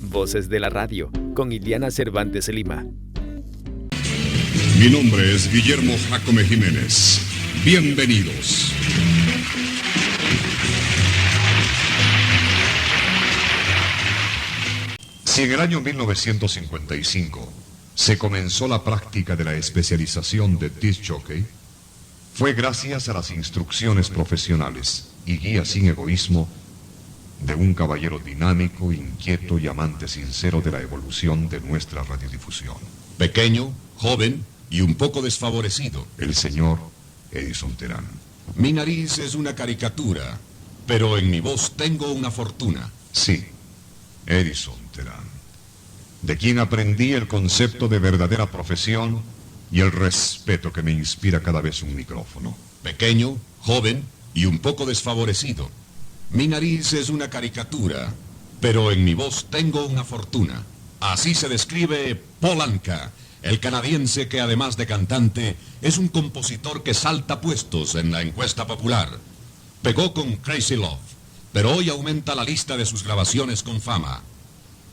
Voces de la Radio, con Iliana Cervantes Lima. Mi nombre es Guillermo Jácome Jiménez. Bienvenidos. Si en el año 1955 se comenzó la práctica de la especialización de disc jockey, fue gracias a las instrucciones profesionales y guía sin egoísmo de un caballero dinámico, inquieto y amante sincero de la evolución de nuestra radiodifusión. Pequeño, joven y un poco desfavorecido, el señor Edison Terán. Mi nariz es una caricatura, pero en mi voz tengo una fortuna. Sí, Edison Terán, de quien aprendí el concepto de verdadera profesión y el respeto que me inspira cada vez un micrófono. Pequeño, joven y un poco desfavorecido. Mi nariz es una caricatura, pero en mi voz tengo una fortuna. Así se describe Paul Anka, el canadiense que además de cantante es un compositor que salta puestos en la encuesta popular. Pegó con Crazy Love, pero hoy aumenta la lista de sus grabaciones con fama.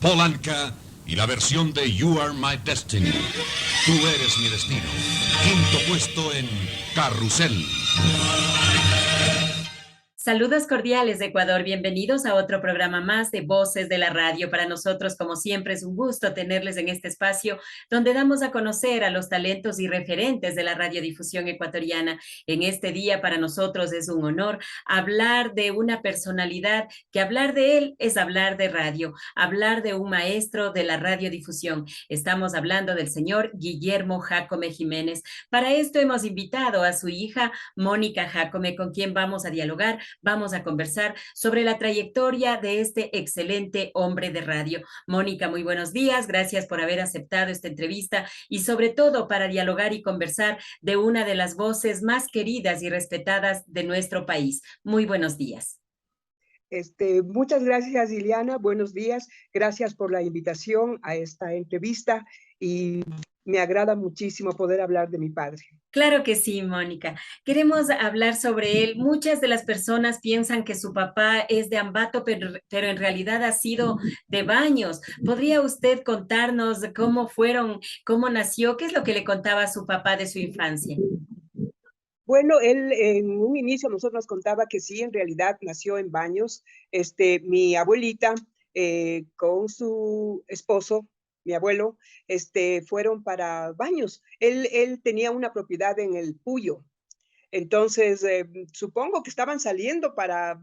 Paul Anka y la versión de You Are My Destiny. Tú eres mi destino. Quinto puesto en Carrusel. Saludos cordiales de Ecuador, bienvenidos a otro programa más de Voces de la Radio. Para nosotros, como siempre, es un gusto tenerles en este espacio donde damos a conocer a los talentos y referentes de la radiodifusión ecuatoriana. En este día para nosotros es un honor hablar de una personalidad que hablar de él es hablar de radio, hablar de un maestro de la radiodifusión. Estamos hablando del señor Guillermo Jácome Jiménez. Para esto hemos invitado a su hija Mónica Jácome, con quien vamos a dialogar. Vamos a conversar sobre la trayectoria de este excelente hombre de radio. Mónica, muy buenos días. Gracias por haber aceptado esta entrevista y sobre todo para dialogar y conversar de una de las voces más queridas y respetadas de nuestro país. Muy buenos días. Muchas gracias, Iliana. Buenos días. Gracias por la invitación a esta entrevista y me agrada muchísimo poder hablar de mi padre. Claro que sí, Mónica. Queremos hablar sobre él. Muchas de las personas piensan que su papá es de Ambato, pero en realidad ha sido de Baños. ¿Podría usted contarnos cómo nació? ¿Qué es lo que le contaba a su papá de su infancia? Bueno, él en un inicio nos contaba que sí, en realidad nació en Baños. Mi abuelita con su esposo, mi abuelo, fueron para Baños. Él tenía una propiedad en el Puyo. Entonces, supongo que estaban saliendo para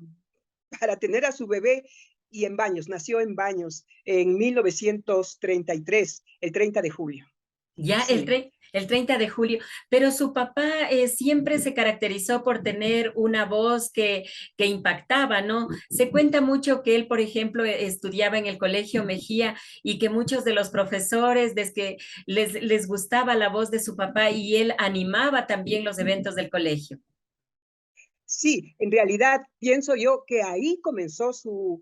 tener a su bebé y en Baños, nació en Baños en 1933, el 30 de julio. Ya, Sí. el 30 de julio, pero su papá siempre se caracterizó por tener una voz que impactaba, ¿no? Se cuenta mucho que él, por ejemplo, estudiaba en el Colegio Mejía y que muchos de los profesores, desde que les gustaba la voz de su papá y él animaba también los eventos del colegio. Sí, en realidad pienso yo que ahí comenzó su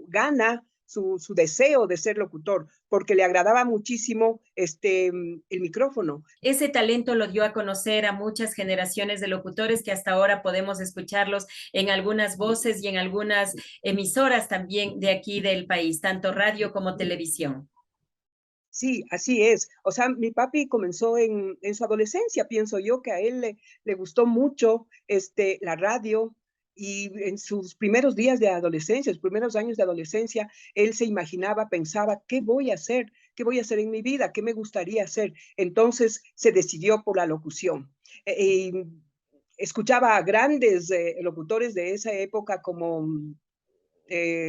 gana, su deseo de ser locutor, porque le agradaba muchísimo el micrófono. Ese talento lo dio a conocer a muchas generaciones de locutores que hasta ahora podemos escucharlos en algunas voces y en algunas emisoras también de aquí del país, tanto radio como televisión. Sí, así es. O sea, mi papi comenzó en su adolescencia, pienso yo, que a él le gustó mucho la radio y en sus primeros días de adolescencia, sus primeros años de adolescencia, él se imaginaba, pensaba, ¿qué voy a hacer? ¿Qué voy a hacer en mi vida? ¿Qué me gustaría hacer? Entonces se decidió por la locución. Escuchaba a grandes locutores de esa época como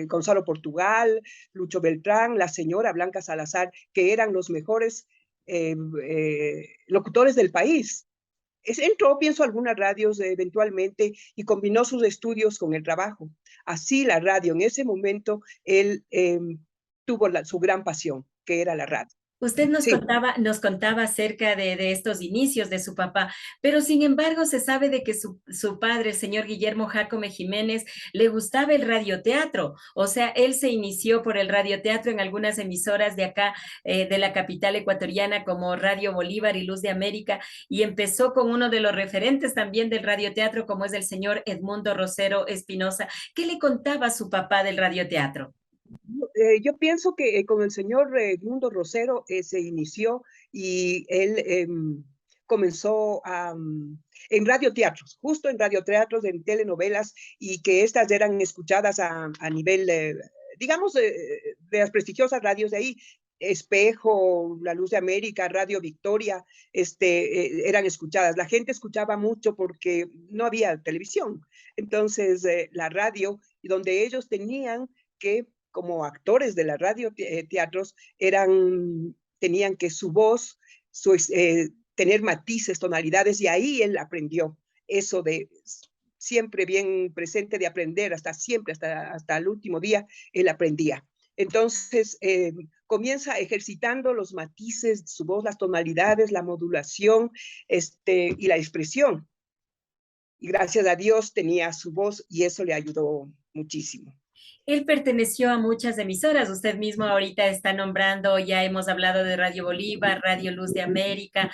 Gonzalo Portugal, Lucho Beltrán, la señora Blanca Salazar, que eran los mejores locutores del país. Entró, pienso, a algunas radios eventualmente y combinó sus estudios con el trabajo. Así la radio, en ese momento, él tuvo su gran pasión, que era la radio. Usted Sí. nos contaba acerca de estos inicios de su papá, pero sin embargo se sabe de que su padre, el señor Guillermo Jácome Jiménez, le gustaba el radioteatro. O sea, él se inició por el radioteatro en algunas emisoras de acá, de la capital ecuatoriana, como Radio Bolívar y Luz de América, y empezó con uno de los referentes también del radioteatro, como es el señor Edmundo Rosero Espinosa. ¿Qué le contaba su papá del radioteatro? yo pienso que con el señor Edmundo Rosero se inició y él comenzó en radioteatros, justo en radioteatros, en telenovelas, y que estas eran escuchadas a nivel, digamos, de las prestigiosas radios de ahí. Espejo, La Luz de América, Radio Victoria, eran escuchadas. La gente escuchaba mucho porque no había televisión. Entonces, la radio, donde ellos tenían que, como actores de la radio teatros, tenían que su voz, tener matices, tonalidades, y ahí él aprendió eso de siempre bien presente, de aprender siempre, hasta el último día, él aprendía. Entonces, comienza ejercitando los matices de su voz, las tonalidades, la modulación, y la expresión. Y gracias a Dios tenía su voz y eso le ayudó muchísimo. Él perteneció a muchas emisoras. Usted mismo ahorita está nombrando, ya hemos hablado de Radio Bolívar, Radio Luz de América,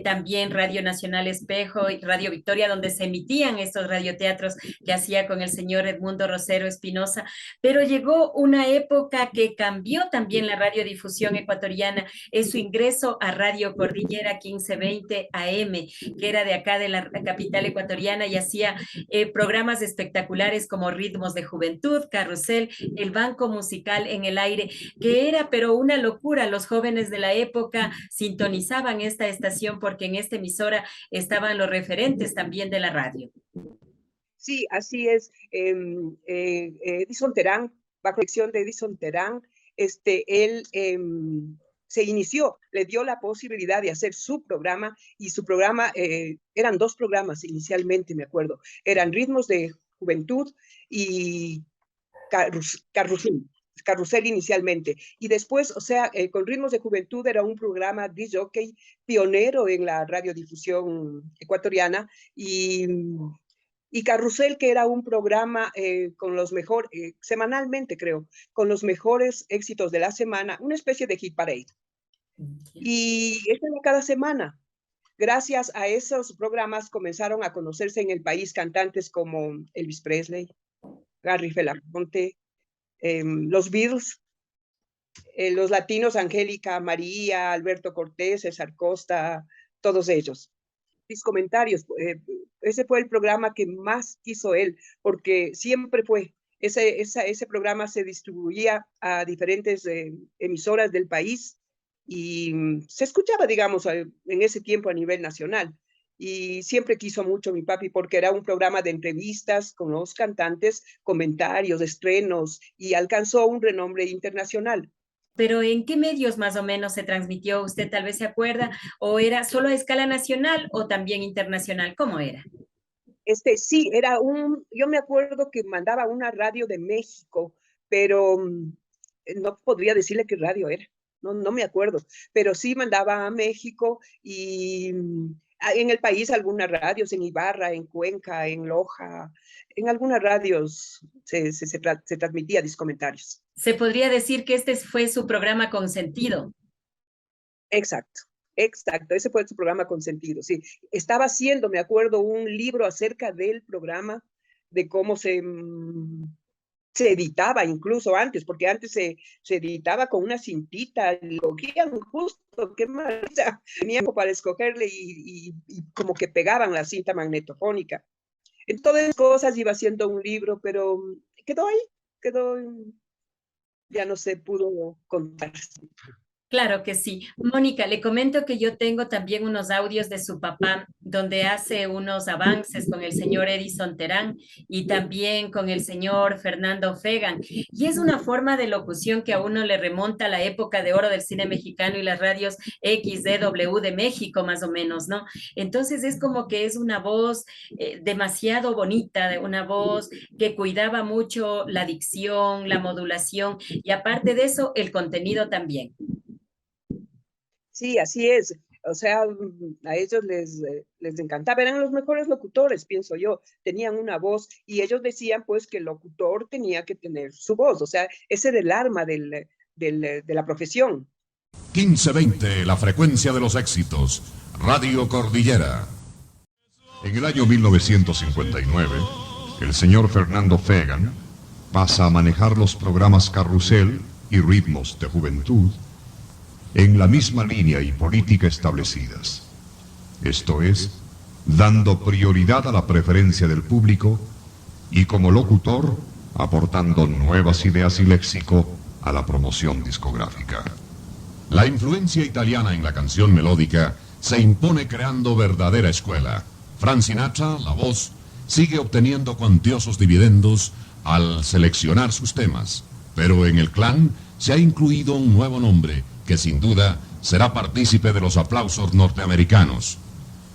también Radio Nacional Espejo y Radio Victoria, donde se emitían estos radioteatros que hacía con el señor Edmundo Rosero Espinosa. Pero llegó una época que cambió también la radiodifusión ecuatoriana, es su ingreso a Radio Cordillera 1520 AM, que era de acá de la capital ecuatoriana, y hacía programas espectaculares como Ritmos de Juventud, Carrusel, el Banco Musical en el Aire, que era pero una locura. Los jóvenes de la época sintonizaban esta estación porque en esta emisora estaban los referentes también de la radio. Sí, así es. Edison Terán, bajo dirección de Edison Terán, él se inició, le dio la posibilidad de hacer su programa, y su programa, eran 2 programas inicialmente, me acuerdo, eran Ritmos de Juventud y Carrusel inicialmente, y después, o sea, con Ritmos de Juventud era un programa disc jockey pionero en la radiodifusión ecuatoriana, y Carrusel, que era un programa con los mejores, semanalmente creo, con los mejores éxitos de la semana, una especie de hit parade. Y eso era cada semana. Gracias a esos programas comenzaron a conocerse en el país cantantes como Elvis Presley, Gary Belafonte, los Beatles, los latinos, Angélica María, Alberto Cortés, César Costa, todos ellos. Mis comentarios, ese fue el programa que más quiso él, porque siempre fue, ese programa se distribuía a diferentes emisoras del país y se escuchaba, digamos, en ese tiempo a nivel nacional. Y siempre quiso mucho mi papi porque era un programa de entrevistas con los cantantes, comentarios, estrenos, y alcanzó un renombre internacional. Pero ¿en qué medios más o menos se transmitió? ¿Usted tal vez se acuerda? ¿O era solo a escala nacional o también internacional? ¿Cómo era? Sí, yo me acuerdo que mandaba una radio de México, pero no podría decirle qué radio era, no me acuerdo, pero sí mandaba a México, y en el país algunas radios, en Ibarra, en Cuenca, en Loja, en algunas radios se transmitía discomentarios. Se podría decir que este fue su programa consentido. Exacto, ese fue su programa consentido, sí. Estaba haciendo, me acuerdo, un libro acerca del programa, de cómo se editaba incluso antes, porque antes se editaba con una cintita, y cogían justo, qué maravilla, tenían para escogerle y como que pegaban la cinta magnetofónica. En todas esas cosas iba haciendo un libro, pero quedó ahí, ya no se pudo contar. Claro que sí. Mónica, le comento que yo tengo también unos audios de su papá donde hace unos avances con el señor Edison Terán y también con el señor Fernando Fegan. Y es una forma de locución que a uno le remonta a la época de oro del cine mexicano y las radios XDW de México, más o menos, ¿no? Entonces es como que es una voz demasiado bonita, de una voz que cuidaba mucho la dicción, la modulación y aparte de eso, el contenido también. Sí, así es. O sea, a ellos les encantaba. Eran los mejores locutores, pienso yo. Tenían una voz y ellos decían pues que el locutor tenía que tener su voz. O sea, ese era el arma de la profesión. 1520, la frecuencia de los éxitos. Radio Cordillera. En el año 1959, el señor Fernando Fegan pasa a manejar los programas Carrusel y ritmos de juventud en la misma línea y política establecidas. Esto es, dando prioridad a la preferencia del público y como locutor aportando nuevas ideas y léxico a la promoción discográfica. La influencia italiana en la canción melódica se impone creando verdadera escuela. Frank Sinatra, la voz, sigue obteniendo cuantiosos dividendos al seleccionar sus temas, pero en el clan se ha incluido un nuevo nombre que sin duda será partícipe de los aplausos norteamericanos.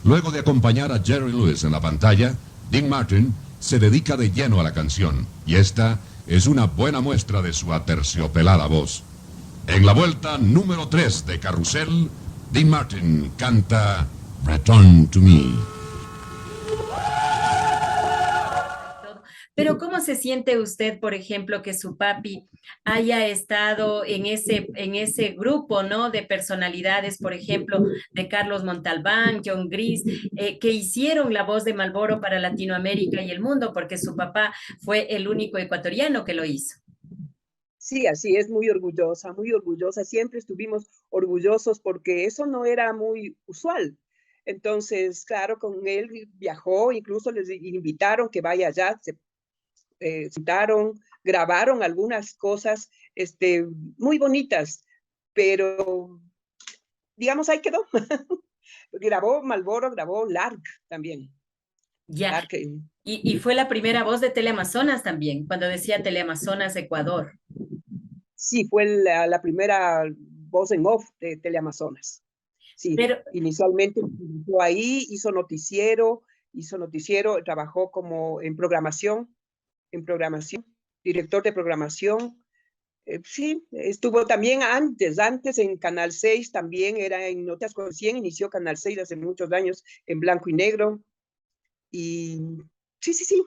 Luego de acompañar a Jerry Lewis en la pantalla, Dean Martin se dedica de lleno a la canción, y esta es una buena muestra de su aterciopelada voz. En la vuelta número 3 de Carrusel, Dean Martin canta Return to Me. Pero ¿cómo se siente usted, por ejemplo, que su papi haya estado en ese grupo, ¿no?, de personalidades, por ejemplo, de Carlos Montalbán, John Gris, que hicieron la voz de Marlboro para Latinoamérica y el mundo, porque su papá fue el único ecuatoriano que lo hizo? Sí, así es, muy orgullosa, siempre estuvimos orgullosos porque eso no era muy usual. Entonces, claro, con él viajó, incluso les invitaron que vaya allá, se sentaron, grabaron algunas cosas muy bonitas, pero digamos, ahí quedó. Grabó Marlboro, grabó Lark también. Ya, Lark, y fue la primera voz de Teleamazonas también, cuando decía Teleamazonas Ecuador. sí, fue la primera voz en off de Teleamazonas. Sí, Pero, inicialmente estuvo ahí, hizo noticiero, trabajó como en programación, director de programación. Sí, estuvo también antes en Canal 6, también era en Noticias con 100, inició Canal 6 hace muchos años en blanco y negro. Y sí,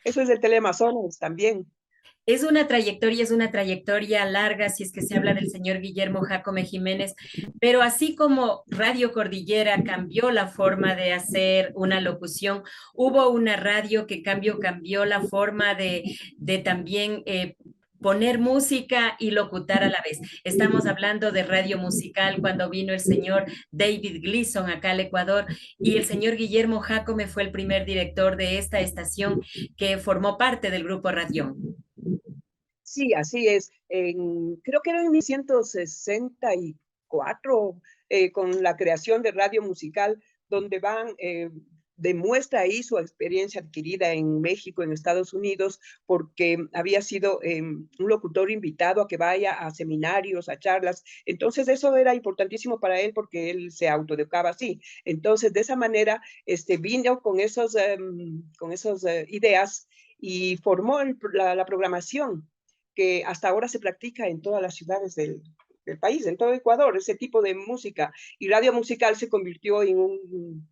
eso es de Teleamazonas también. es una trayectoria larga si es que se habla del señor Guillermo Jácome Jiménez, pero así como Radio Cordillera cambió la forma de hacer una locución, hubo una radio que cambió la forma de también poner música y locutar a la vez. Estamos hablando de radio musical cuando vino el señor David Gleason acá al Ecuador y el señor Guillermo Jácome fue el primer director de esta estación que formó parte del Grupo Radión. Sí, así es. Creo que era en 1964, con la creación de Radio Musical, donde demuestra ahí su experiencia adquirida en México, en Estados Unidos, porque había sido un locutor invitado a que vaya a seminarios, a charlas. Entonces, eso era importantísimo para él porque él se autoeducaba así. Entonces, de esa manera, vino con esas ideas y formó la programación que hasta ahora se practica en todas las ciudades del país, en todo Ecuador, ese tipo de música. Y Radio Musical se convirtió en un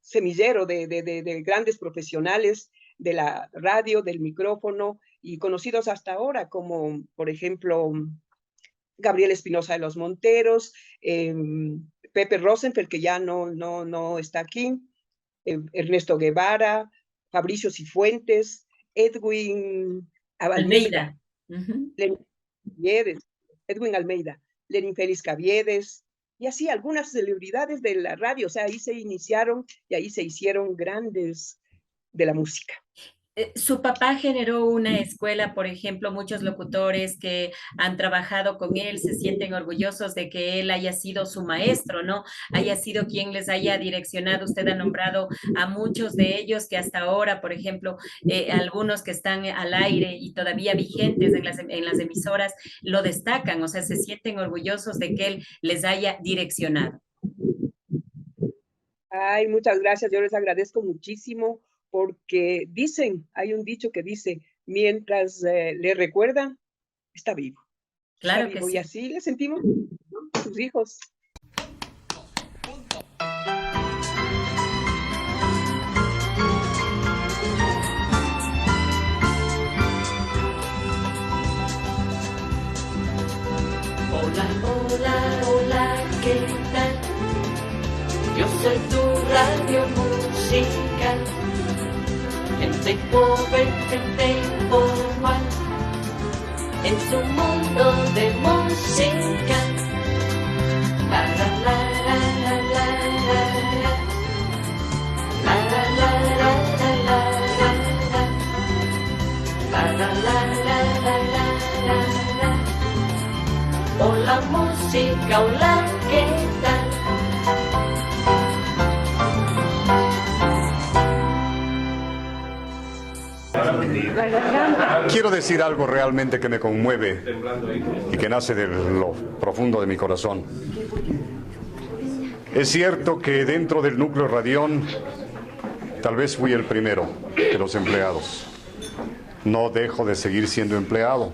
semillero de grandes profesionales de la radio, del micrófono, y conocidos hasta ahora como, por ejemplo, Gabriel Espinosa de los Monteros, Pepe Rosenfeld, que ya no está aquí, Ernesto Guevara, Fabricio Cifuentes, Edwin Almeida, Edwin Almeida, Lenin Félix Caviedes, y así algunas celebridades de la radio. O sea, ahí se iniciaron y ahí se hicieron grandes de la música. Su papá generó una escuela, por ejemplo, muchos locutores que han trabajado con él se sienten orgullosos de que él haya sido su maestro, ¿no? Haya sido quien les haya direccionado. Usted ha nombrado a muchos de ellos que hasta ahora, por ejemplo, algunos que están al aire y todavía vigentes en las emisoras, lo destacan, o sea, se sienten orgullosos de que él les haya direccionado. Ay, muchas gracias, yo les agradezco muchísimo. Porque hay un dicho que dice, mientras le recuerdan, está vivo. Claro está vivo. Que sí. Y así le sentimos, ¿no?, sus hijos. Hola, hola, hola, ¿qué tal? Yo soy tu radio musical. En tempo 20 tempo mal. en su mundo de música. La la la la la la la. La la la la la la la. La la la la la la la. Hola música, hola, ¿qué tal? Quiero decir algo realmente que me conmueve y que nace de lo profundo de mi corazón. Es cierto que dentro del núcleo Radión tal vez fui el primero de los empleados. No dejo de seguir siendo empleado.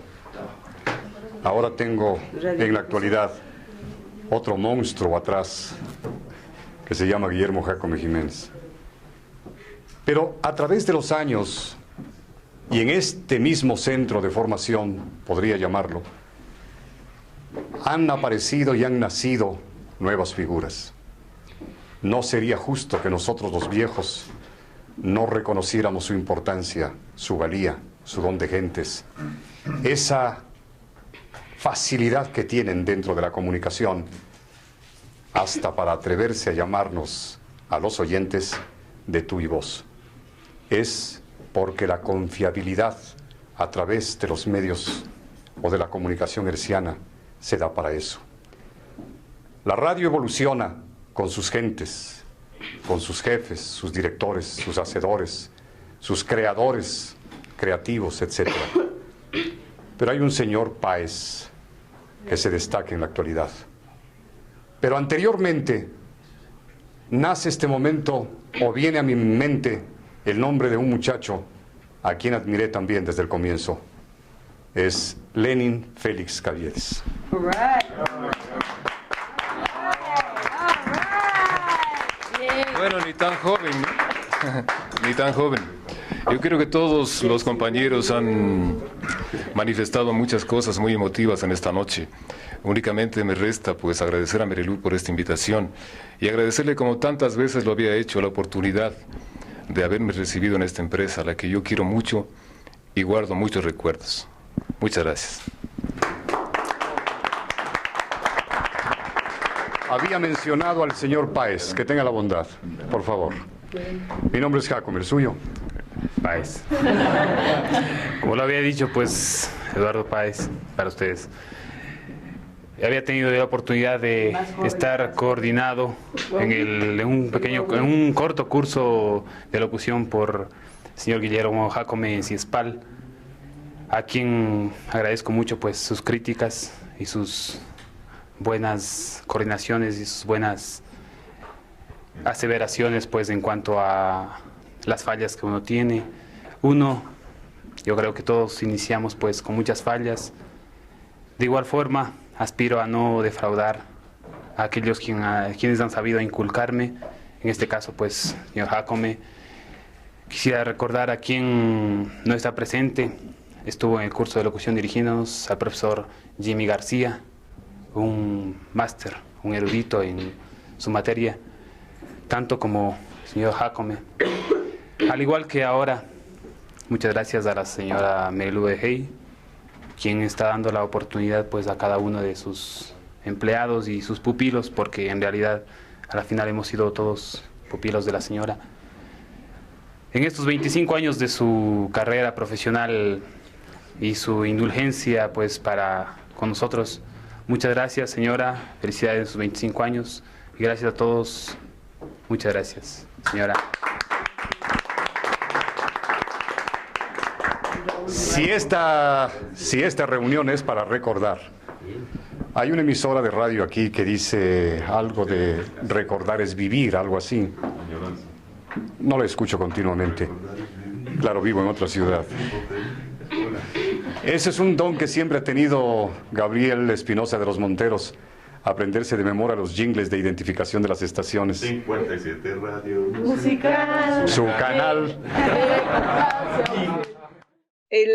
Ahora tengo en la actualidad otro monstruo atrás que se llama Guillermo Jácome Jiménez. Pero a través de los años y en este mismo centro de formación, podría llamarlo, han aparecido y han nacido nuevas figuras. No sería justo que nosotros los viejos no reconociéramos su importancia, su valía, su don de gentes, esa facilidad que tienen dentro de la comunicación, hasta para atreverse a llamarnos a los oyentes de tú y vos. Es porque la confiabilidad a través de los medios o de la comunicación herciana se da para eso. La radio evoluciona con sus gentes, con sus jefes, sus directores, sus hacedores, sus creadores creativos, etc. Pero hay un señor Páez que se destaca en la actualidad. Pero anteriormente nace este momento, o viene a mi mente el nombre de un muchacho a quien admiré también desde el comienzo. Es Lenin Félix Caviedes. Bueno, ni tan joven, ¿no? Ni tan joven. Yo creo que todos los compañeros han manifestado muchas cosas muy emotivas en esta noche. Únicamente me resta pues agradecer a Merilú por esta invitación y agradecerle, como tantas veces lo había hecho, la oportunidad de haberme recibido en esta empresa a la que yo quiero mucho y guardo muchos recuerdos. Muchas gracias. Había mencionado al señor Páez, que tenga la bondad, por favor. Mi nombre es Jácome, ¿el suyo? Páez. Como lo había dicho, pues, Eduardo Páez, para ustedes. Había tenido la oportunidad de estar coordinado en un corto curso de locución por el señor Guillermo Jácome en Ciespal, a quien agradezco mucho pues sus críticas y sus buenas coordinaciones y sus buenas aseveraciones pues en cuanto a las fallas que uno tiene. Yo creo que todos iniciamos pues con muchas fallas. De igual forma, aspiro a no defraudar a aquellos quienes han sabido inculcarme, en este caso pues señor Jácome. Quisiera recordar a quien no está presente, estuvo en el curso de locución dirigiéndonos, al profesor Jimmy García, un máster, un erudito en su materia, tanto como el señor Jácome. Al igual que ahora, muchas gracias a la señora Merilú Hey, quien está dando la oportunidad pues a cada uno de sus empleados y sus pupilos, porque en realidad a la final hemos sido todos pupilos de la señora. En estos 25 años de su carrera profesional y su indulgencia pues para con nosotros, muchas gracias señora, felicidades en sus 25 años y gracias a todos, muchas gracias señora. Si esta reunión es para recordar, hay una emisora de radio aquí que dice algo de recordar es vivir, algo así. No la escucho continuamente. Claro, vivo en otra ciudad. Ese es un don que siempre ha tenido Gabriel Espinosa de los Monteros, aprenderse de memoria los jingles de identificación de las estaciones. 57 Radio Musical. Su canal.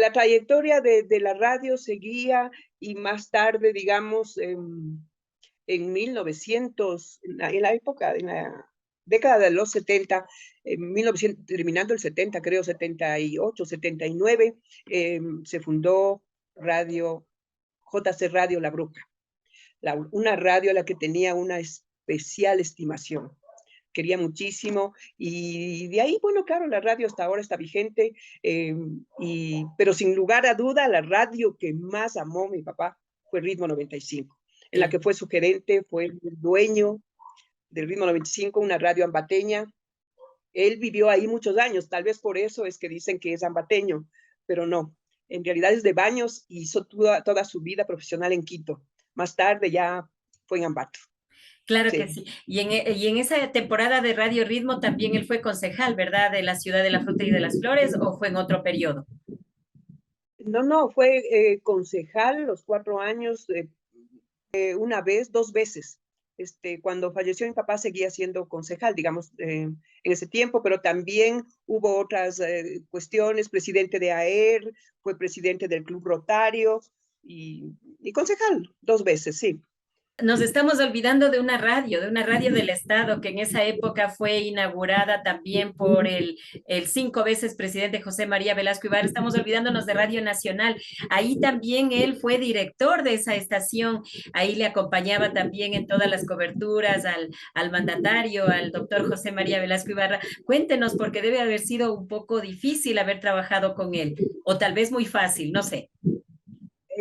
La trayectoria de la radio seguía y más tarde, digamos, en 1900, en la década de los 70, 1900, terminando el 70, creo, 78, 79, se fundó radio, JC Radio La Bruja, una radio a la que tenía una especial estimación. Quería muchísimo, y de ahí, bueno, claro, la radio hasta ahora está vigente, pero sin lugar a duda, la radio que más amó mi papá fue Ritmo 95, en la que fue su gerente, fue el dueño del Ritmo 95, una radio ambateña. Él vivió ahí muchos años, tal vez por eso es que dicen que es ambateño, pero no, en realidad es de Baños y hizo toda su vida profesional en Quito. Más tarde ya fue en Ambato. Claro que sí. Y en esa temporada de Radio Ritmo también él fue concejal, ¿verdad? De la ciudad de la fruta y de las flores, ¿o fue en otro periodo? No, fue concejal los 4 años, una vez, 2 veces. Cuando falleció mi papá seguía siendo concejal, digamos, en ese tiempo, pero también hubo otras cuestiones, presidente de AER, fue presidente del Club Rotario y concejal 2 veces, sí. Nos estamos olvidando de una radio del Estado, que en esa época fue inaugurada también por el 5 veces presidente José María Velasco Ibarra. Estamos olvidándonos de Radio Nacional. Ahí también él fue director de esa estación. Ahí le acompañaba también en todas las coberturas al mandatario, al doctor José María Velasco Ibarra. Cuéntenos, porque debe haber sido un poco difícil haber trabajado con él, o tal vez muy fácil, no sé.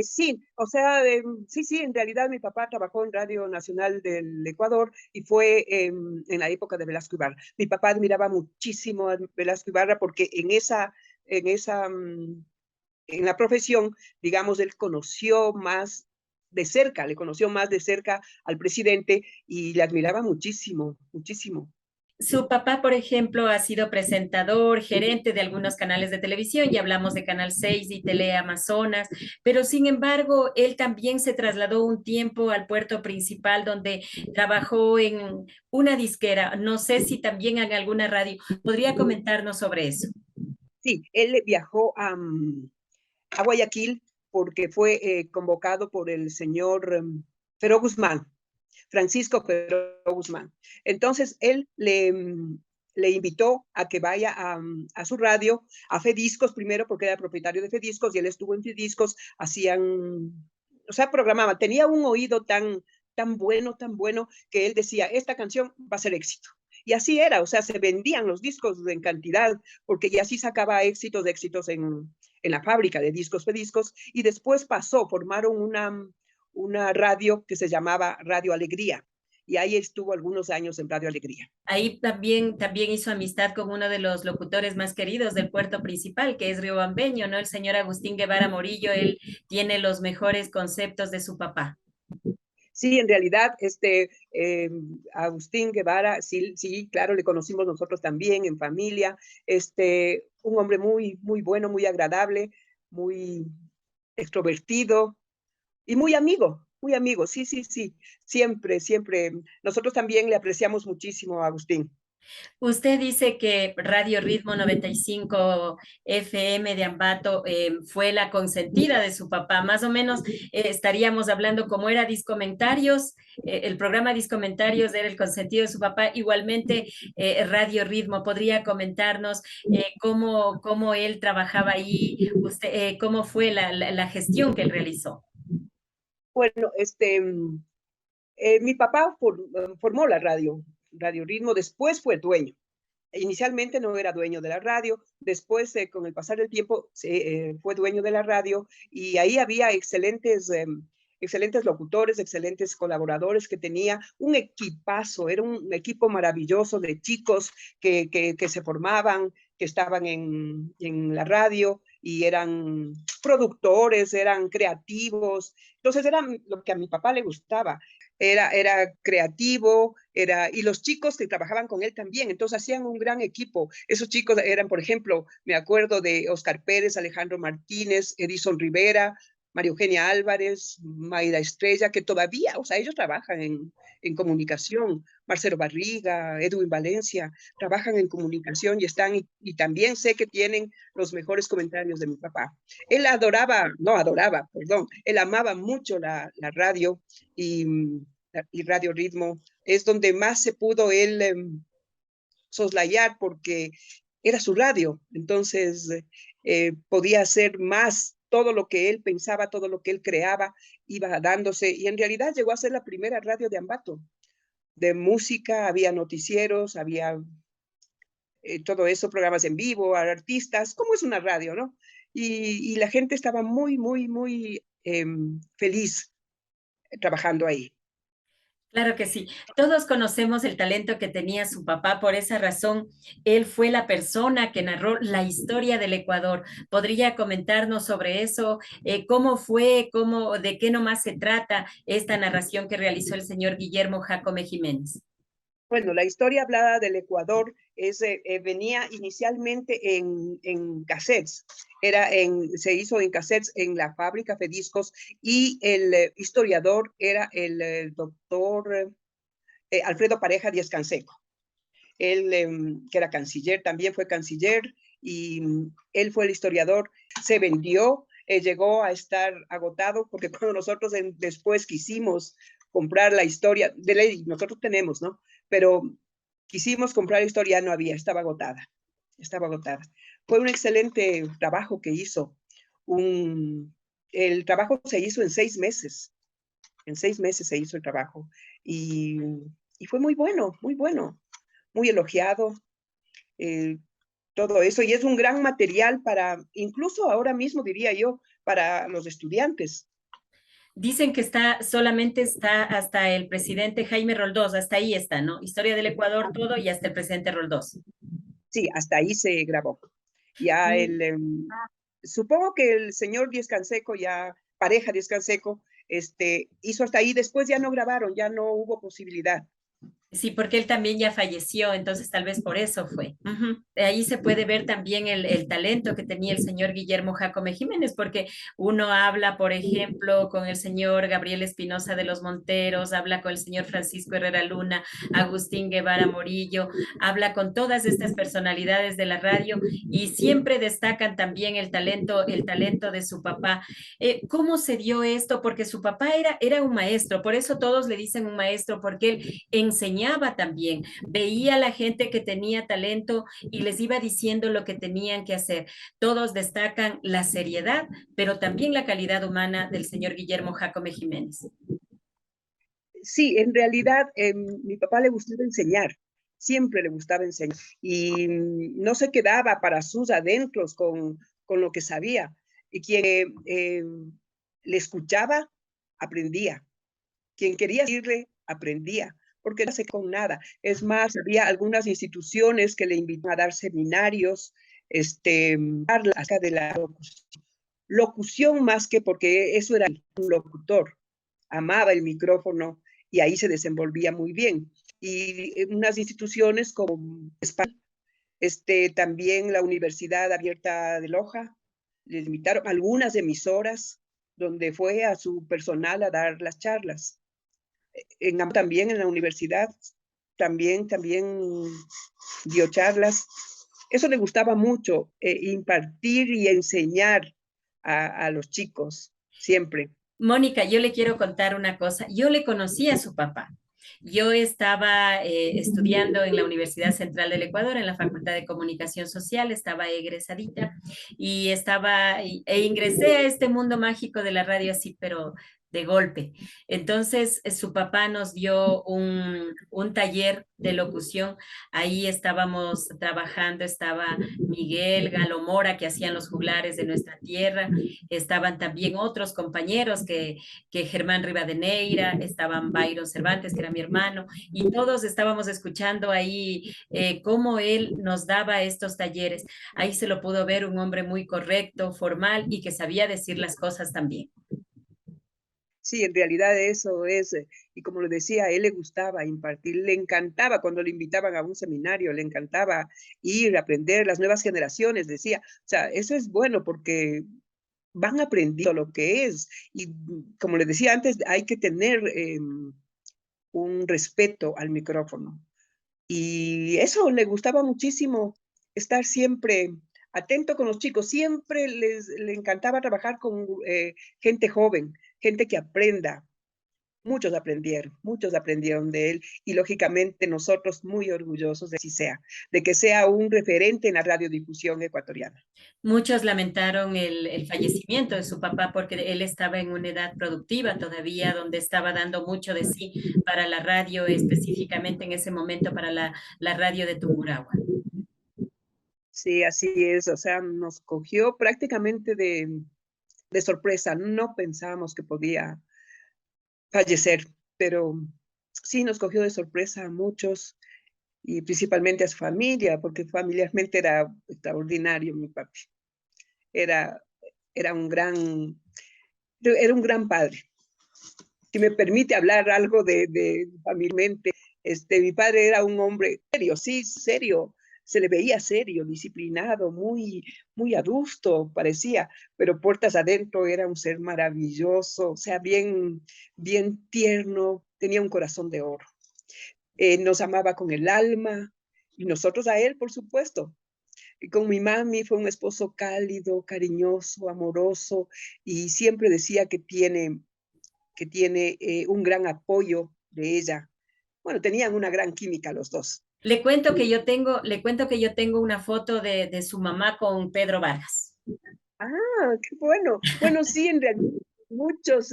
Sí, o sea, sí, en realidad mi papá trabajó en Radio Nacional del Ecuador y fue en la época de Velasco Ibarra. Mi papá admiraba muchísimo a Velasco Ibarra porque en la profesión, digamos, él conoció más de cerca, le conoció más de cerca al presidente y le admiraba muchísimo, muchísimo. Su papá, por ejemplo, ha sido presentador, gerente de algunos canales de televisión, ya hablamos de Canal 6 y Teleamazonas, pero sin embargo, él también se trasladó un tiempo al puerto principal donde trabajó en una disquera, no sé si también en alguna radio. ¿Podría comentarnos sobre eso? Sí, él viajó a Guayaquil porque fue convocado por el señor Feró Guzmán, Francisco Feró Guzmán. Entonces, él le invitó a que vaya a su radio, a Fediscos primero, porque era propietario de Fediscos, y él estuvo en Fediscos, o sea, programaba, tenía un oído tan bueno, que él decía, esta canción va a ser éxito. Y así era, o sea, se vendían los discos en cantidad, porque ya así sacaba éxitos en la fábrica de discos Fediscos, y después formaron una radio que se llamaba Radio Alegría, y ahí estuvo algunos años en Radio Alegría. Ahí también hizo amistad con uno de los locutores más queridos del puerto principal, que es riobambeño, ¿no? El señor Agustín Guevara Morillo. Él tiene los mejores conceptos de su papá. Sí, en realidad, Agustín Guevara, sí, claro, le conocimos nosotros también en familia, un hombre muy, muy bueno, muy agradable, muy extrovertido y muy amigo, sí, siempre. Nosotros también le apreciamos muchísimo a Agustín. Usted dice que Radio Ritmo 95 FM de Ambato fue la consentida de su papá. Más o menos estaríamos hablando como era Discomentarios, el programa Discomentarios era el consentido de su papá. Igualmente Radio Ritmo, ¿podría comentarnos cómo él trabajaba ahí? ¿Cómo fue la gestión que él realizó? Bueno, mi papá formó la Radio Ritmo, después fue dueño. Inicialmente no era dueño de la radio, después con el pasar del tiempo fue dueño de la radio, y ahí había excelentes locutores, excelentes colaboradores, que tenía un equipazo, era un equipo maravilloso de chicos que se formaban, que estaban en la radio, y eran productores, eran creativos. Entonces era lo que a mi papá le gustaba. Era creativo, y los chicos que trabajaban con él también, entonces hacían un gran equipo. Esos chicos eran, por ejemplo, me acuerdo de Oscar Pérez, Alejandro Martínez, Edison Rivera, María Eugenia Álvarez, Mayra Estrella, que todavía, o sea, ellos trabajan en comunicación. Marcelo Barriga, Edwin Valencia, trabajan en comunicación y también sé que tienen los mejores comentarios de mi papá. Él él amaba mucho la radio, y Radio Ritmo es donde más se pudo él soslayar, porque era su radio, entonces podía hacer más todo lo que él pensaba, todo lo que él creaba, iba dándose, y en realidad llegó a ser la primera radio de Ambato, de música, había noticieros, había todo eso, programas en vivo, artistas, como es una radio, ¿no? Y la gente estaba muy, muy, muy feliz trabajando ahí. Claro que sí. Todos conocemos el talento que tenía su papá, por esa razón él fue la persona que narró la historia del Ecuador. ¿Podría comentarnos sobre eso? ¿Cómo fue? ¿De qué nomás se trata esta narración que realizó el señor Guillermo Jacome Jiménez? Bueno, la historia hablada del Ecuador venía inicialmente en cassettes. Se hizo en cassettes en la fábrica Fediscos, y el historiador era el doctor Alfredo Pareja Díaz Canseco. Él, que era canciller, también fue canciller, y él fue el historiador. Se vendió, llegó a estar agotado, porque cuando nosotros después quisimos comprar la historia, de ley nosotros tenemos, ¿no? Pero quisimos comprar la historia, no había, estaba agotada, estaba agotada. Fue un excelente trabajo que hizo. El trabajo se hizo en 6 meses. En 6 meses se hizo el trabajo, y fue muy bueno, muy elogiado, todo eso, y es un gran material para, incluso ahora mismo diría yo, para los estudiantes. Dicen que solamente está hasta el presidente Jaime Roldós, hasta ahí está, ¿no? Historia del Ecuador, todo, y hasta el presidente Roldós. Sí, hasta ahí se grabó. Ya supongo que el señor Díaz Canseco, ya Pareja Díaz Canseco, hizo hasta ahí, después ya no grabaron, ya no hubo posibilidad. Sí, porque él también ya falleció, entonces tal vez por eso fue. De ahí se puede ver también el talento que tenía el señor Guillermo Jacome Jiménez, porque uno habla, por ejemplo, con el señor Gabriel Espinosa de los Monteros, habla con el señor Francisco Herrera Luna, Agustín Guevara Morillo, habla con todas estas personalidades de la radio, y siempre destacan también el talento de su papá. ¿Cómo se dio esto? Porque su papá era un maestro, por eso todos le dicen un maestro, porque él enseñaba también, veía a la gente que tenía talento y les iba diciendo lo que tenían que hacer. Todos destacan la seriedad, pero también la calidad humana del señor Guillermo Jacome Jiménez. Sí, en realidad mi papá le gustaba enseñar, siempre le gustaba enseñar, y no se quedaba para sus adentros con lo que sabía. Y quien le escuchaba, aprendía. Quien quería decirle, aprendía, porque no hace con nada. Es más, había algunas instituciones que le invitaban a dar seminarios, acerca de la locución, más que porque eso era un locutor, amaba el micrófono y ahí se desenvolvía muy bien. Y unas instituciones como España, también la Universidad Abierta de Loja, le invitaron algunas emisoras donde fue a su personal a dar las charlas. También en la universidad, también dio charlas. Eso le gustaba mucho, impartir y enseñar a los chicos, siempre. Mónica, yo le quiero contar una cosa. Yo le conocí a su papá. Yo estaba estudiando en la Universidad Central del Ecuador, en la Facultad de Comunicación Social, estaba egresadita e ingresé a este mundo mágico de la radio así, pero de golpe. Entonces, su papá nos dio un taller de locución. Ahí estábamos trabajando, estaba Miguel Galo Mora, que hacían los juglares de nuestra tierra, estaban también otros compañeros que Germán Rivadeneira, estaban Byron Cervantes, que era mi hermano, y todos estábamos escuchando ahí cómo él nos daba estos talleres. Ahí se lo pudo ver un hombre muy correcto, formal y que sabía decir las cosas también. Sí, en realidad eso es, y como lo decía, a él le gustaba impartir, le encantaba cuando le invitaban a un seminario, le encantaba ir a aprender las nuevas generaciones, decía. O sea, eso es bueno porque van aprendiendo lo que es, y como le decía antes, hay que tener un respeto al micrófono. Y eso le gustaba muchísimo, estar siempre atento con los chicos, siempre le encantaba trabajar con gente joven, gente que aprenda, muchos aprendieron de él y lógicamente nosotros muy orgullosos de que sea un referente en la radiodifusión ecuatoriana. Muchos lamentaron el fallecimiento de su papá porque él estaba en una edad productiva todavía, donde estaba dando mucho de sí para la radio, específicamente en ese momento para la radio de Tungurahua. Sí, así es, o sea, nos cogió prácticamente de sorpresa, no pensábamos que podía fallecer, pero sí nos cogió de sorpresa a muchos y principalmente a su familia, porque familiarmente era extraordinario mi papi. Era, era un gran, era un gran padre. Si me permite hablar algo de familiarmente, mi padre era un hombre serio, sí, serio, se le veía serio, disciplinado, muy adusto, parecía, pero puertas adentro era un ser maravilloso, o sea, bien tierno, tenía un corazón de oro. Nos amaba con el alma y nosotros a él, por supuesto. Y con mi mami fue un esposo cálido, cariñoso, amoroso y siempre decía que tiene un gran apoyo de ella. Bueno, tenían una gran química los dos. Le cuento que yo tengo una foto de su mamá con Pedro Vargas. Ah, qué bueno. Bueno, sí, en realidad muchos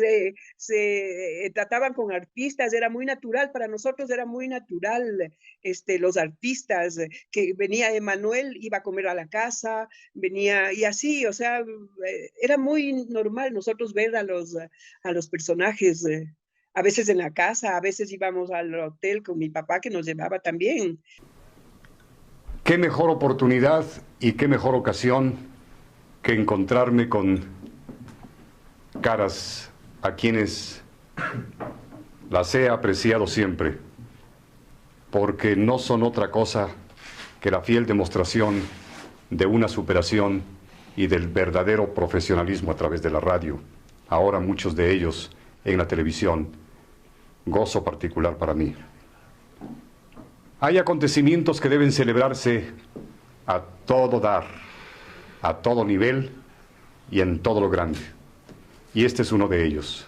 se trataban con artistas, era muy natural, para nosotros era muy natural, los artistas, que venía Emanuel, iba a comer a la casa, venía, y así, o sea, era muy normal nosotros ver a los personajes, a veces en la casa, a veces íbamos al hotel con mi papá que nos llevaba también. Qué mejor oportunidad y qué mejor ocasión que encontrarme con caras a quienes las he apreciado siempre, porque no son otra cosa que la fiel demostración de una superación y del verdadero profesionalismo a través de la radio, ahora muchos de ellos en la televisión, gozo particular para mí. Hay acontecimientos que deben celebrarse a todo dar, a todo nivel y en todo lo grande. Y este es uno de ellos.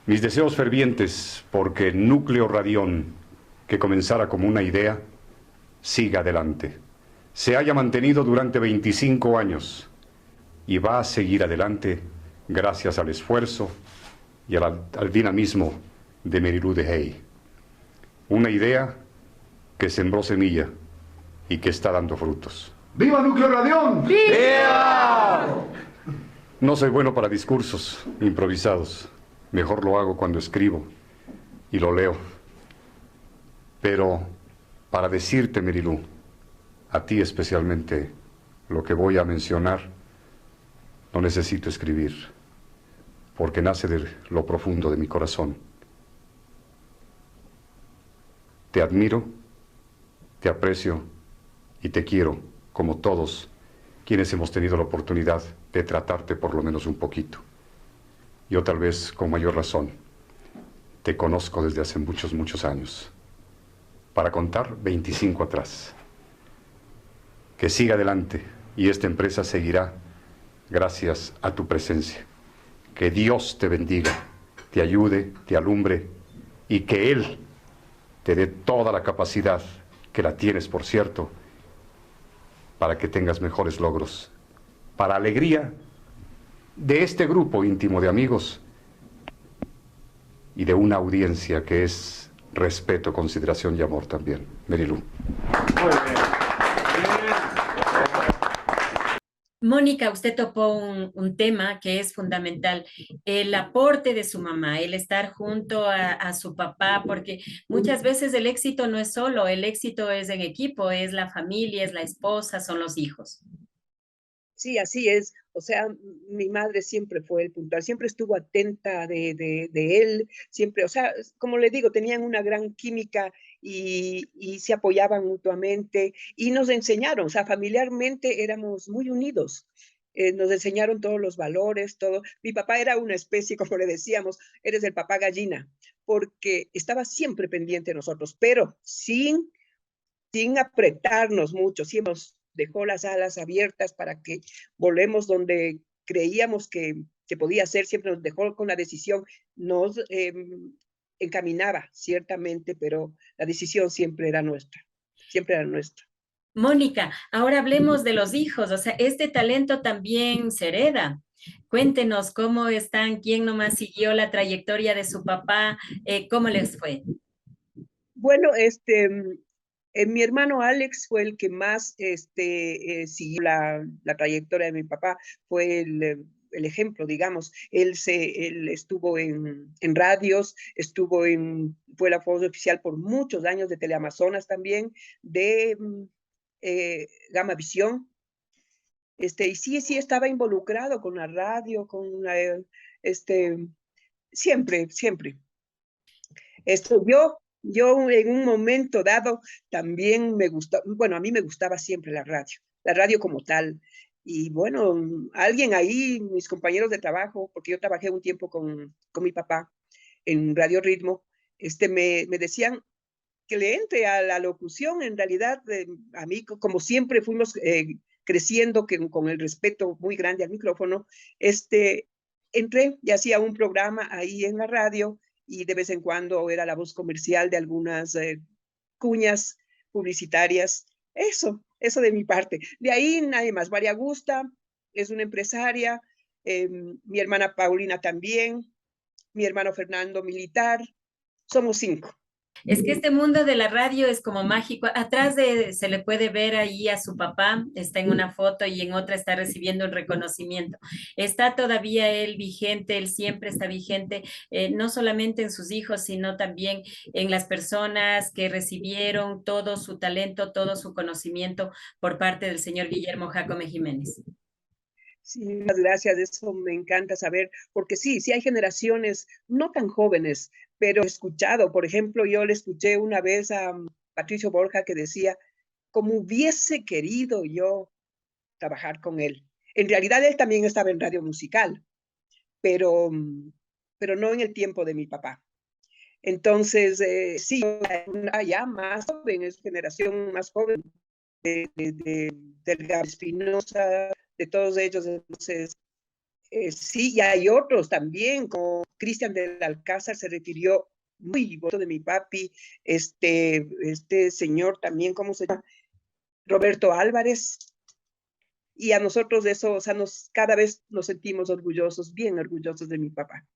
Mis deseos fervientes porque Núcleo Radión, que comenzara como una idea, siga adelante. Se haya mantenido durante 25 años y va a seguir adelante gracias al esfuerzo y al dinamismo de Merilú de Hey. Una idea que sembró semilla y que está dando frutos. ¡Viva Núcleo Radión! ¡Viva! No soy bueno para discursos improvisados. Mejor lo hago cuando escribo y lo leo. Pero para decirte, Merilú, a ti especialmente, lo que voy a mencionar, no necesito escribir, porque nace de lo profundo de mi corazón. Te admiro, te aprecio y te quiero, como todos quienes hemos tenido la oportunidad de tratarte por lo menos un poquito. Yo tal vez con mayor razón. Te conozco desde hace muchos, muchos años. Para contar, 25 atrás. Que siga adelante y esta empresa seguirá gracias a tu presencia. Que Dios te bendiga, te ayude, te alumbre y que Él te dé toda la capacidad, que la tienes, por cierto, para que tengas mejores logros, para alegría de este grupo íntimo de amigos y de una audiencia que es respeto, consideración y amor también. Merilú. Muy bien. Mónica, usted topó un tema que es fundamental, el aporte de su mamá, el estar junto a su papá, porque muchas veces el éxito no es solo, el éxito es en equipo, es la familia, es la esposa, son los hijos. Sí, así es. O sea, mi madre siempre fue el puntal, siempre estuvo atenta de él, siempre, o sea, como le digo, tenían una gran química y se apoyaban mutuamente y nos enseñaron, o sea, familiarmente éramos muy unidos. Nos enseñaron todos los valores, todo. Mi papá era una especie, como le decíamos, eres el papá gallina, porque estaba siempre pendiente de nosotros, pero sin apretarnos mucho, siempre nos dejó las alas abiertas para que volemos donde creíamos que se podía hacer, siempre nos dejó con la decisión, nos encaminaba ciertamente, pero la decisión siempre era nuestra, siempre era nuestra. Mónica, ahora hablemos de los hijos, o sea, este talento también se hereda. Cuéntenos cómo están, quién nomás siguió la trayectoria de su papá, cómo les fue. Bueno, mi hermano Alex fue el que más siguió la trayectoria de mi papá, fue el ejemplo, digamos. Él estuvo en radios, fue la voz oficial por muchos años de Teleamazonas también, de Gama Visión. Y sí estaba involucrado con la radio, siempre, siempre. Yo en un momento dado también me gustó, bueno, a mí me gustaba siempre la radio como tal. Y bueno, alguien ahí, mis compañeros de trabajo, porque yo trabajé un tiempo con mi papá en Radio Ritmo, me decían que le entre a la locución. En realidad, a mí, como siempre fuimos creciendo con el respeto muy grande al micrófono, entré y hacía un programa ahí en la radio, y de vez en cuando era la voz comercial de algunas cuñas publicitarias. Eso de mi parte. De ahí nadie más. María Augusta es una empresaria, mi hermana Paulina también, mi hermano Fernando militar, somos 5. Es que este mundo de la radio es como mágico. Atrás se le puede ver ahí a su papá, está en una foto y en otra está recibiendo un reconocimiento. Está todavía él vigente, él siempre está vigente, no solamente en sus hijos, sino también en las personas que recibieron todo su talento, todo su conocimiento por parte del señor Guillermo Jácome Jiménez. Sí, muchas gracias, eso me encanta saber, porque sí hay generaciones no tan jóvenes, pero he escuchado, por ejemplo, yo le escuché una vez a Patricio Borja que decía, como hubiese querido yo trabajar con él. En realidad él también estaba en radio musical, pero no en el tiempo de mi papá. Entonces, sí, ya más joven, es generación más joven, del Gabriel Espinosa, de todos ellos. Entonces, sí, y hay otros también, como Cristian del Alcázar se refirió muy voto de mi papi, este señor también, ¿cómo se llama? Roberto Álvarez. Y a nosotros de eso, o sea, cada vez nos sentimos orgullosos, bien orgullosos de mi papá.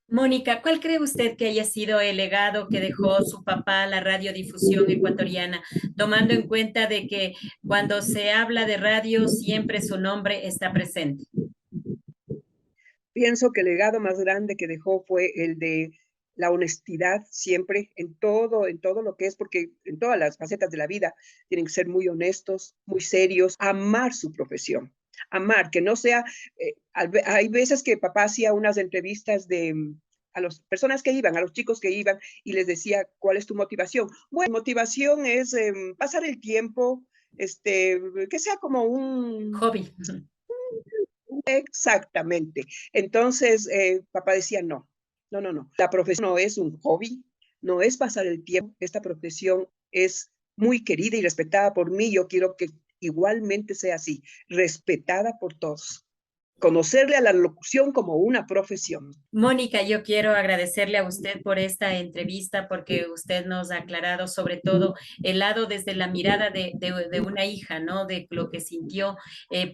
Mónica, ¿cuál cree usted que haya sido el legado que dejó su papá a la radiodifusión ecuatoriana, tomando en cuenta de que cuando se habla de radio siempre su nombre está presente? Pienso que el legado más grande que dejó fue el de la honestidad siempre en todo lo que es, porque en todas las facetas de la vida tienen que ser muy honestos, muy serios, amar su profesión, amar, que no sea, hay veces que papá hacía unas entrevistas a las personas que iban, a los chicos que iban, y les decía, ¿cuál es tu motivación? Bueno, mi motivación es pasar el tiempo, que sea como un hobby. Exactamente. Entonces, papá decía, no. La profesión no es un hobby, no es pasar el tiempo. Esta profesión es muy querida y respetada por mí. Yo quiero que igualmente sea así, respetada por todos. Conocerle a la locución como una profesión. Mónica, yo quiero agradecerle a usted por esta entrevista, porque usted nos ha aclarado sobre todo el lado desde la mirada de una hija, ¿no? De lo que sintió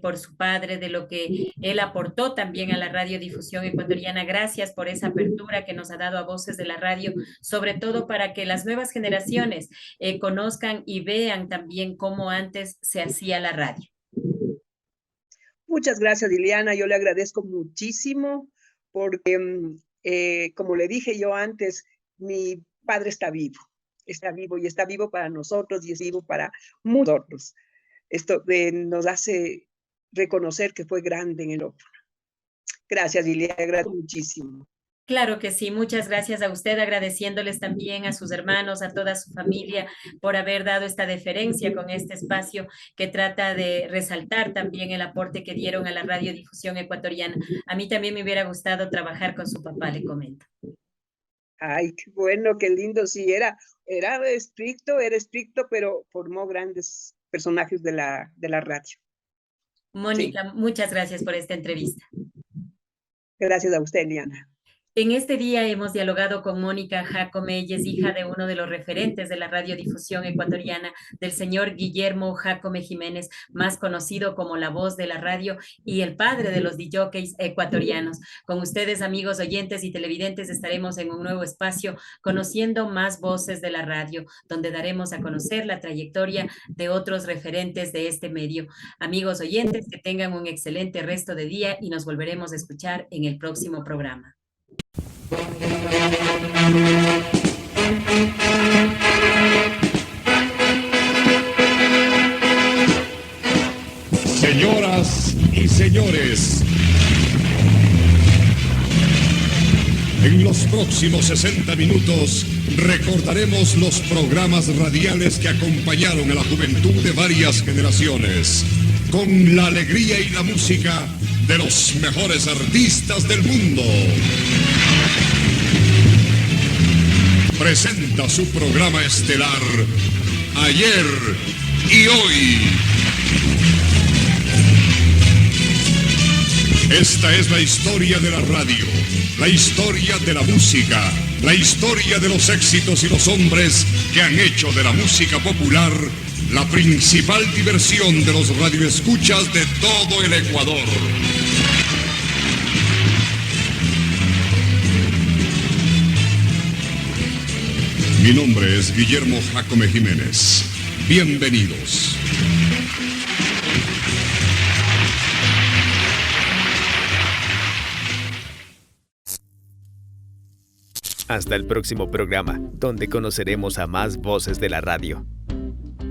por su padre, de lo que él aportó también a la radiodifusión ecuatoriana. Gracias por esa apertura que nos ha dado a Voces de la Radio, sobre todo para que las nuevas generaciones conozcan y vean también cómo antes se hacía la radio. Muchas gracias, Liliana. Yo le agradezco muchísimo porque, como le dije yo antes, mi padre está vivo y está vivo para nosotros y es vivo para muchos otros. Esto nos hace reconocer que fue grande en el otro. Gracias, Liliana, agradezco muchísimo. Claro que sí, muchas gracias a usted, agradeciéndoles también a sus hermanos, a toda su familia por haber dado esta deferencia con este espacio que trata de resaltar también el aporte que dieron a la radiodifusión ecuatoriana. A mí también me hubiera gustado trabajar con su papá, le comento. Ay, qué bueno, qué lindo, sí, era estricto, pero formó grandes personajes de la radio. Mónica, sí. Muchas gracias por esta entrevista. Gracias a usted, Eliana. En este día hemos dialogado con Mónica Jacome, ella es hija de uno de los referentes de la radiodifusión ecuatoriana, del señor Guillermo Jacome Jiménez, más conocido como la voz de la radio y el padre de los DJs ecuatorianos. Con ustedes, amigos oyentes y televidentes, estaremos en un nuevo espacio conociendo más voces de la radio, donde daremos a conocer la trayectoria de otros referentes de este medio. Amigos oyentes, que tengan un excelente resto de día y nos volveremos a escuchar en el próximo programa. Señoras y señores, en los próximos 60 minutos recordaremos los programas radiales que acompañaron a la juventud de varias generaciones, con la alegría y la música de los mejores artistas del mundo. Presenta su programa estelar, Ayer y Hoy. Esta es la historia de la radio, la historia de la música, la historia de los éxitos y los hombres que han hecho de la música popular la principal diversión de los radioescuchas de todo el Ecuador. Mi nombre es Guillermo Jacome Jiménez. Bienvenidos. Hasta el próximo programa, donde conoceremos a más voces de la radio.